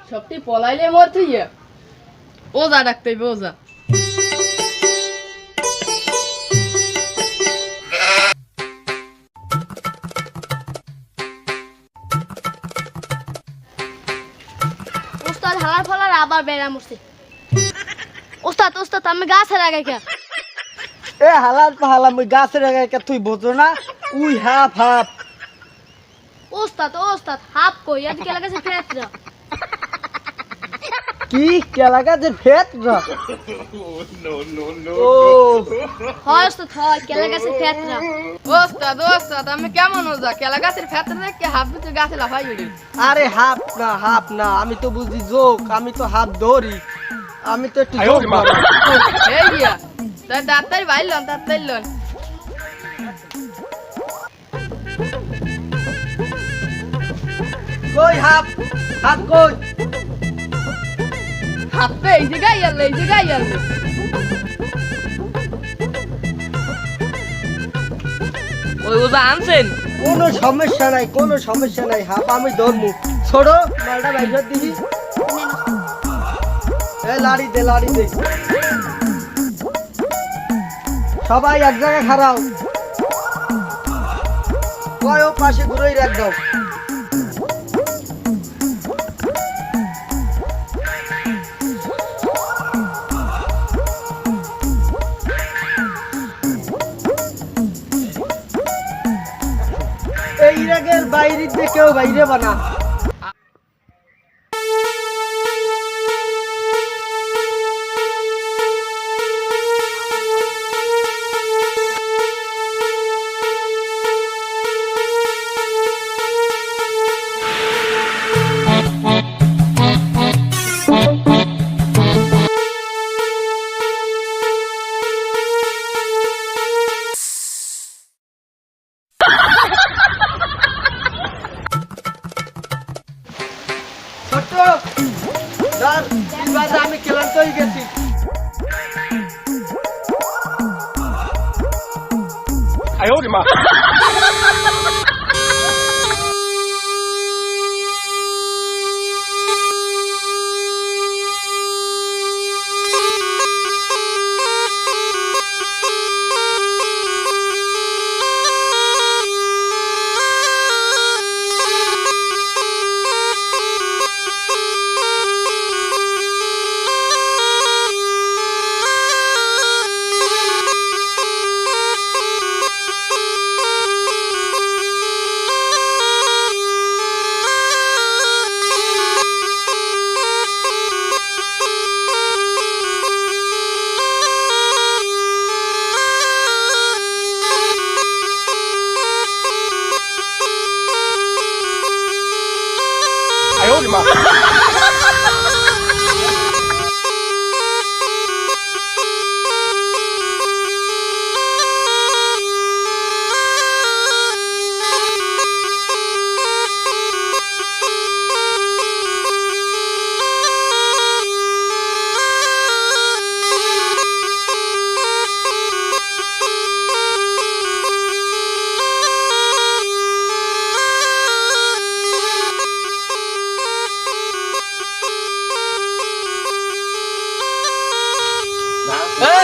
সবটি পলাইলে মর তুই ওজা ডাকতে হইবে ওজা ওস্তাদ হালার ফলার আবার বেড়া মরছে ওস্তাদ ওস্তাদ আমি গাছের আগে কে এ হালার পাহালা মুই গাছের আগে কে তুই বোঝো না উই হাফ হাফ ওস্তাদ ওস্তাদ হাফ কই আজকে লাগাছে ফেতরা কি কেলা গাছের ফেট ও হয় ওস্তাদ হয় কে লাগাছে ফেতরা ওস্তাদ ওস্তাদ আমি কেমন ওজা কেলা গাছের ফেতরা দেখে হাফ ভিতরে গাছে লাফাই উড়ি আরে হাফ না আমি তো বুঝি জোক আমি তো হাফ ধরি আমি তো একটু জোক মারি এই গিয়া তাই ডাক্তার বাইলন তাড়াতাড়ি লন কই হাফ কই হাফে এই জায়গায় আলে ওই ওজা আনছেন কোনো সমস্যা নাই হাফ আমি ধরমু ছোড়ো মালটা বাইরে দিবি এ লাড়ি দে সবাই এক জায়গায় খাড়াও কয় ও পাশে ঘুরেই রাখ দাও এই রাগের বাইরে দিয়ে কেউ বাইরে বানা আমি ক্লান্ত হয়ে গেছি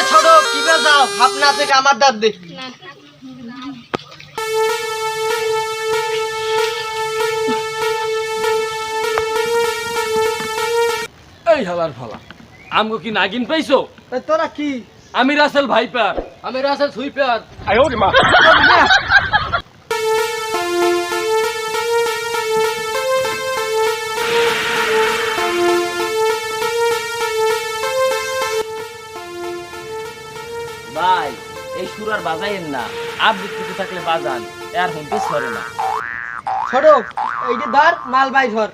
ছোট কি যাও ভাবনা থেকে আমার দাঁত দে এই হালার ফলা আমগো কি নাগিন পাইছো তোরা কি আমি রাসেল ভাইপার আমি রাসেল সুইপার ভাই এই সুর আর বাজাইেন না আপনি কিছু থাকলে বাজান আর হুমতে সরে না ছোট এই যে ধর মাল বাই ধর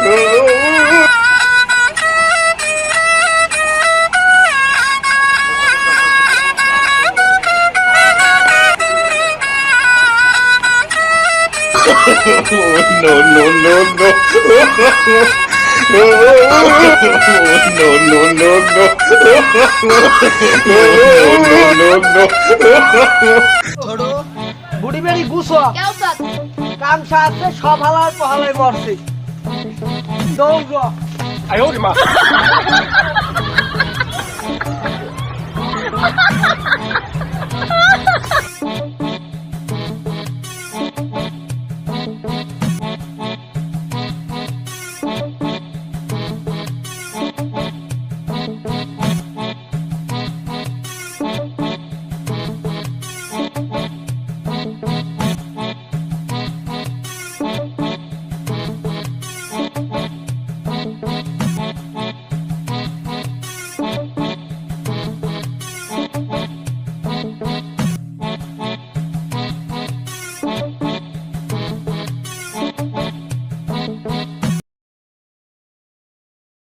no. ছোট বুড়ি বেড়ি গুছো কে উস্তাদ কাম সাথে সব হালার পহালাই মরছে দৌড় 哎呦我的妈！